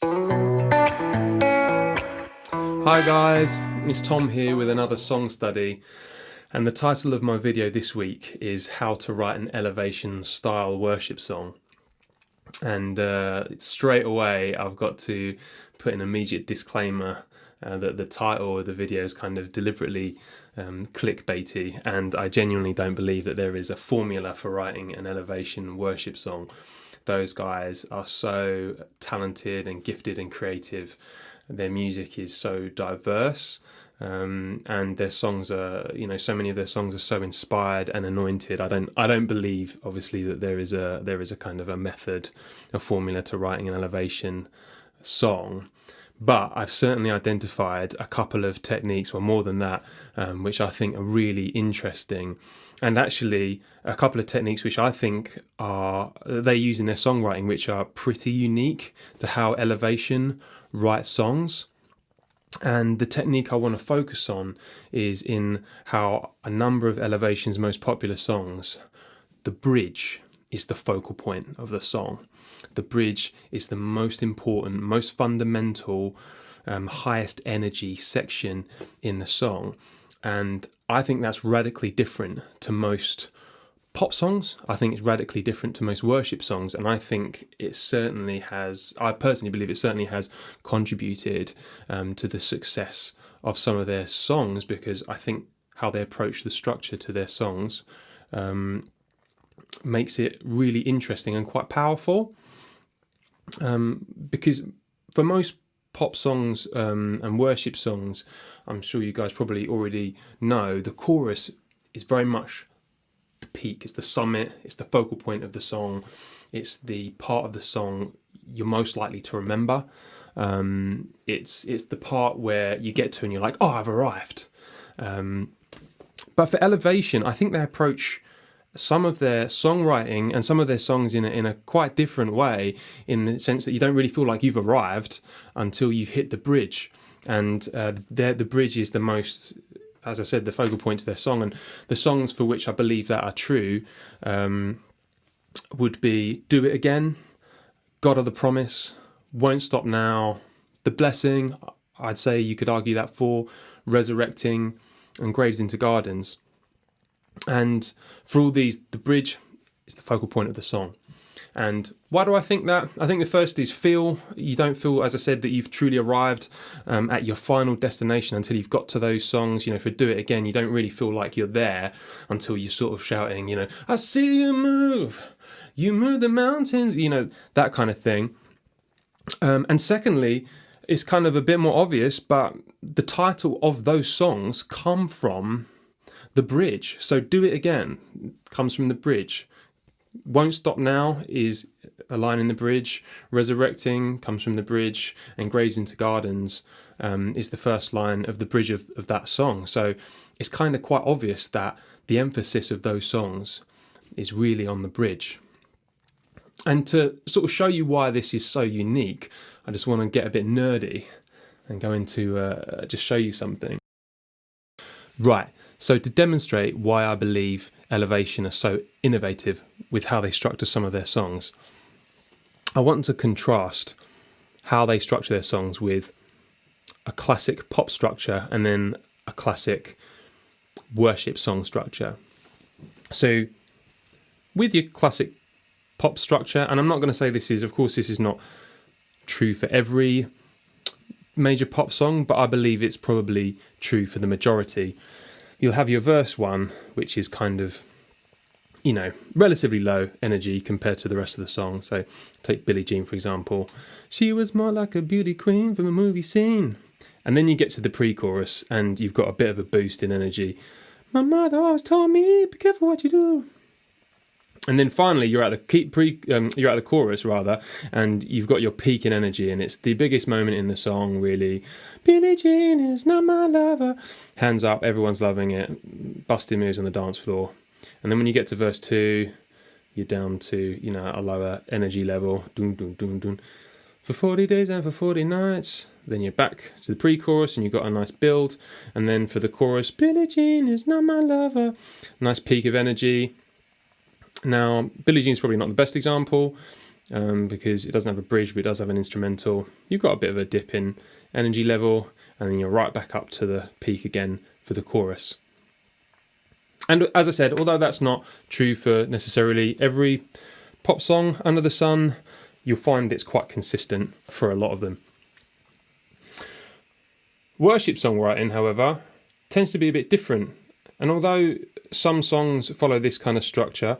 Hi guys, it's Tom here with another song study, and the title of my video this week is How to Write an Elevation Style Worship Song. And straight away I've got to put an immediate disclaimer that the title of the video is kind of deliberately clickbaity, and I genuinely don't believe that there is a formula for writing an elevation worship song. Those guys are so talented and gifted and creative. Their music is so diverse, and their songs are, so many of their songs are so inspired and anointed. I don't believe, obviously, that there is a kind of a method, a formula to writing an elevation song. But I've certainly identified a couple of techniques, or more than that, which I think are really interesting. And actually, a couple of techniques which I think they use in their songwriting, which are pretty unique to how elevation writes songs. And the technique I want to focus on is in how a number of Elevation's most popular songs, the bridge is the focal point of the song. The bridge is the most important, most fundamental, highest energy section in the song. And I think that's radically different to most pop songs. I think it's radically different to most worship songs, and I think it certainly has, I personally believe it certainly has contributed to the success of some of their songs, because I think how they approach the structure to their songs makes it really interesting and quite powerful. Because for most pop songs and worship songs, I'm sure you guys probably already know, the chorus is very much the peak, it's the summit, it's the focal point of the song, it's the part of the song you're most likely to remember. It's the part where you get to and you're like, oh, I've arrived. But for Elevation, I think they approach some of their songwriting and some of their songs in a quite different way, in the sense that you don't really feel like you've arrived until you've hit the bridge. And the bridge is the most, as I said, the focal point to their song. And the songs for which I believe that are true would be Do It Again, God of the Promise, Won't Stop Now, The Blessing, I'd say you could argue that for, Resurrecting, and Graves into Gardens. And for all these, the bridge is the focal point of the song. And why do I think that? I think the first is you don't feel, as I said, that you've truly arrived at your final destination until you've got to those songs. For Do It Again, you don't really feel like you're there until you're sort of shouting, I see you move the mountains, that kind of thing. And secondly, it's kind of a bit more obvious, but the title of those songs come from the bridge. So Do It Again comes from the bridge. Won't Stop Now is a line in the bridge. Resurrecting comes from the bridge, and Graves into Gardens is the first line of the bridge of that song. So it's kind of quite obvious that the emphasis of those songs is really on the bridge. And to sort of show you why this is so unique, I just want to get a bit nerdy and go into just show you something. Right, so to demonstrate why I believe Elevation are so innovative with how they structure some of their songs, I want to contrast how they structure their songs with a classic pop structure and then a classic worship song structure. So with your classic pop structure, and I'm not going to say this is not true for every major pop song, but I believe it's probably true for the majority. You'll have your verse one, which is kind of, relatively low energy compared to the rest of the song. So take Billie Jean, for example. She was more like a beauty queen from a movie scene. And then you get to the pre-chorus and you've got a bit of a boost in energy. My mother always told me, be careful what you do. And then finally, you're at the chorus rather, and you've got your peak in energy, and it's the biggest moment in the song, really. Billie Jean is not my lover. Hands up, everyone's loving it. Busting moves on the dance floor. And then when you get to verse 2, you're down to a lower energy level. Dun, dun, dun, dun. For 40 days and for 40 nights. Then you're back to the pre-chorus, and you've got a nice build. And then for the chorus, Billie Jean is not my lover. Nice peak of energy. Now, Billie Jean's probably not the best example, because it doesn't have a bridge, but it does have an instrumental. You've got a bit of a dip in energy level, and then you're right back up to the peak again for the chorus. And as I said, although that's not true for necessarily every pop song under the sun, you'll find it's quite consistent for a lot of them. Worship songwriting, however, tends to be a bit different. And although some songs follow this kind of structure,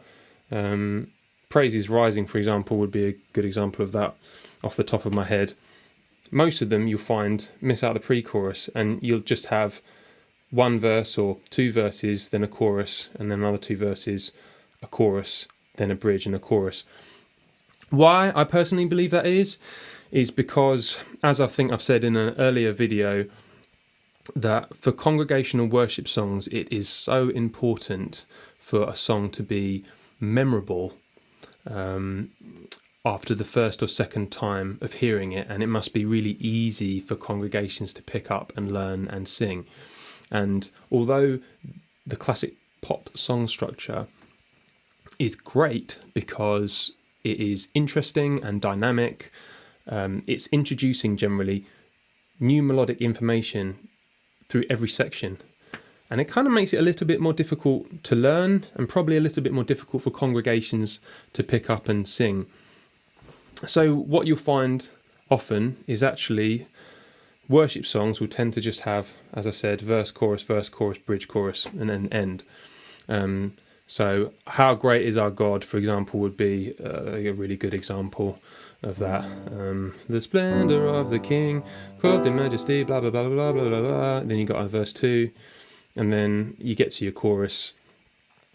Praise is Rising, for example, would be a good example of that off the top of my head. Most of them you'll find miss out the pre-chorus, and you'll just have one verse or two verses, then a chorus, and then another two verses, a chorus, then a bridge and a chorus. Why I personally believe that is because, as I think I've said in an earlier video, that for congregational worship songs, it is so important for a song to be memorable after the first or second time of hearing it, and it must be really easy for congregations to pick up and learn and sing. And although the classic pop song structure is great because it is interesting and dynamic, it's introducing generally new melodic information through every section. And it kind of makes it a little bit more difficult to learn, and probably a little bit more difficult for congregations to pick up and sing. So what you'll find often is actually worship songs will tend to just have, as I said, verse, chorus, bridge, chorus, and then end. So How Great Is Our God, for example, would be a really good example of that. The splendor of the King, clothed in majesty, blah, blah, blah, blah, blah, blah, blah. Then you got verse 2, and then you get to your chorus,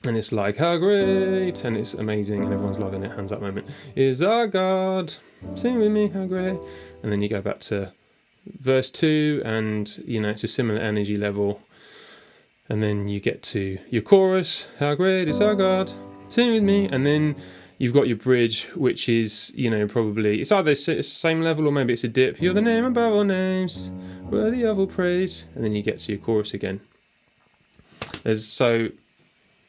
and it's like, how great, and it's amazing, and everyone's loving it, hands up moment, is our God, sing with me, how great. And then you go back to verse 2, and it's a similar energy level, and then you get to your chorus, how great is our God, sing with me, and then you've got your bridge, which is probably it's either same level or maybe it's a dip. You're the name above all names, worthy of all praise, and then you get to your chorus again. So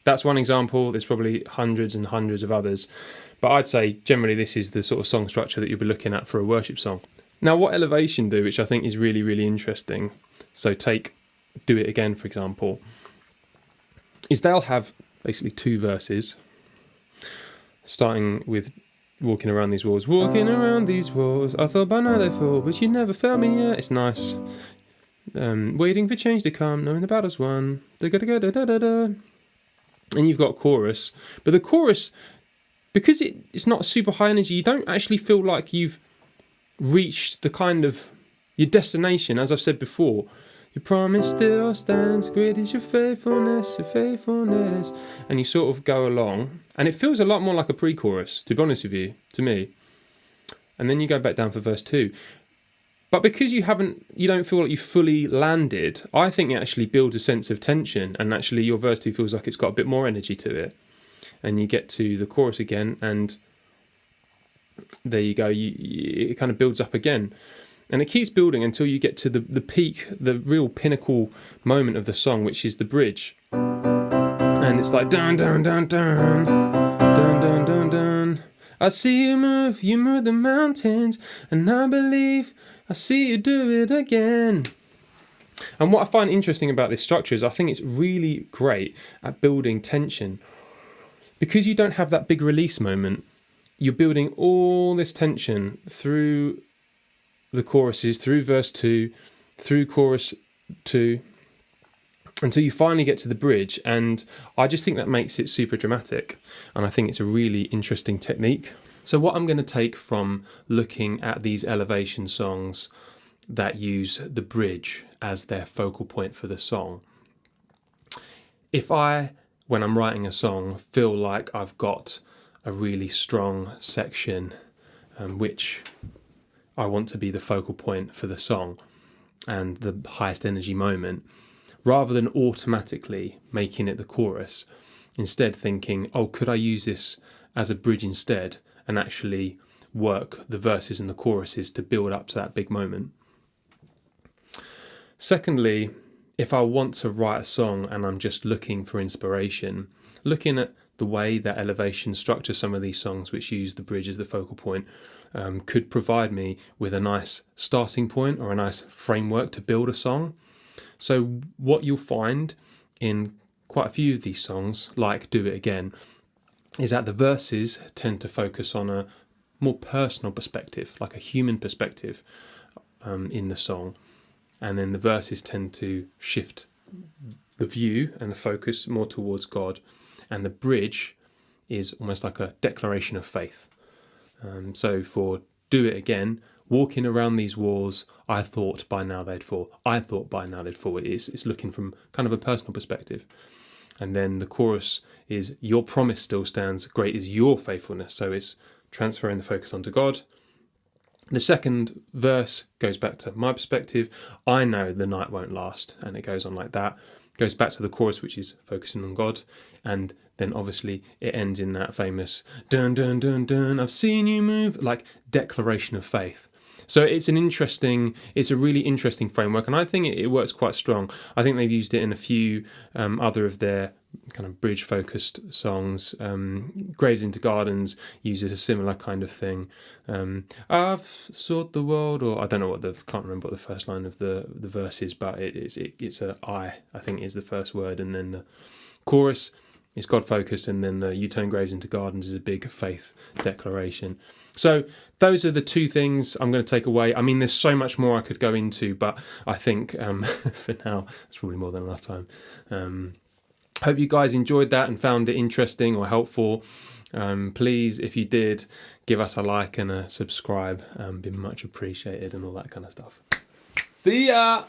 that's one example. There's probably hundreds and hundreds of others, but I'd say generally this is the sort of song structure that you'll be looking at for a worship song. Now, what Elevation do, which I think is really, really interesting, so take Do It Again, for example, is they'll have basically two verses, starting with walking around these walls. Walking around these walls, I thought by now they fall, but you never felt me yet. It's nice. Waiting for change to come, knowing the battle's won. And you've got a chorus, but the chorus, because it's not super high energy, you don't actually feel like you've reached the kind of your destination. As I've said before, your promise still stands, great is your faithfulness, and you sort of go along, and it feels a lot more like a pre-chorus, to be honest with you, to me. And then you go back down for verse 2. But because you don't feel like you've fully landed, I think it actually builds a sense of tension, and actually your verse 2 feels like it's got a bit more energy to it. And you get to the chorus again, and there you go, it kind of builds up again. And it keeps building until you get to the peak, the real pinnacle moment of the song, which is the bridge. And it's like, dun, dun, dun, dun, dun, dun, dun, dun. I see you move the mountains, and I believe I see you do it again. And what I find interesting about this structure is I think it's really great at building tension. Because you don't have that big release moment, you're building all this tension through the choruses, through verse 2, through chorus 2, until you finally get to the bridge. And I just think that makes it super dramatic, and I think it's a really interesting technique. So what I'm going to take from looking at these Elevation songs that use the bridge as their focal point for the song, if I, when I'm writing a song, feel like I've got a really strong section which I want to be the focal point for the song and the highest energy moment, rather than automatically making it the chorus, instead thinking, oh, could I use this as a bridge instead, and actually work the verses and the choruses to build up to that big moment. Secondly, if I want to write a song and I'm just looking for inspiration, looking at the way that Elevation structures some of these songs, which use the bridge as the focal point, could provide me with a nice starting point or a nice framework to build a song. So what you'll find in quite a few of these songs, like Do It Again, is that the verses tend to focus on a more personal perspective, like a human perspective in the song. And then the verses tend to shift the view and the focus more towards God. And the bridge is almost like a declaration of faith. So for Do It Again, walking around these walls, I thought by now they'd fall. I thought by now they'd fall. It's looking from kind of a personal perspective. And then the chorus is Your promise still stands, great is your faithfulness. So it's transferring the focus onto God. The second verse goes back to my perspective. I know the night won't last. And it goes on like that. Goes back to the chorus, which is focusing on God. And then obviously it ends in that famous dun dun dun dun, I've seen you move, like declaration of faith. So it's a really interesting framework, and I think it works quite strong. I think they've used it in a few other of their kind of bridge-focused songs. Graves into Gardens uses a similar kind of thing. I've sought the world, or I don't know can't remember what the first line of the verse is, but it's a I think is the first word, and then the chorus is God-focused, and then the You Turn Graves into Gardens is a big faith declaration. So those are the two things I'm going to take away. I mean, there's so much more I could go into, but I think for now, it's probably more than enough time. Hope you guys enjoyed that and found it interesting or helpful. Please, if you did, give us a like and a subscribe. Be much appreciated and all that kind of stuff. See ya!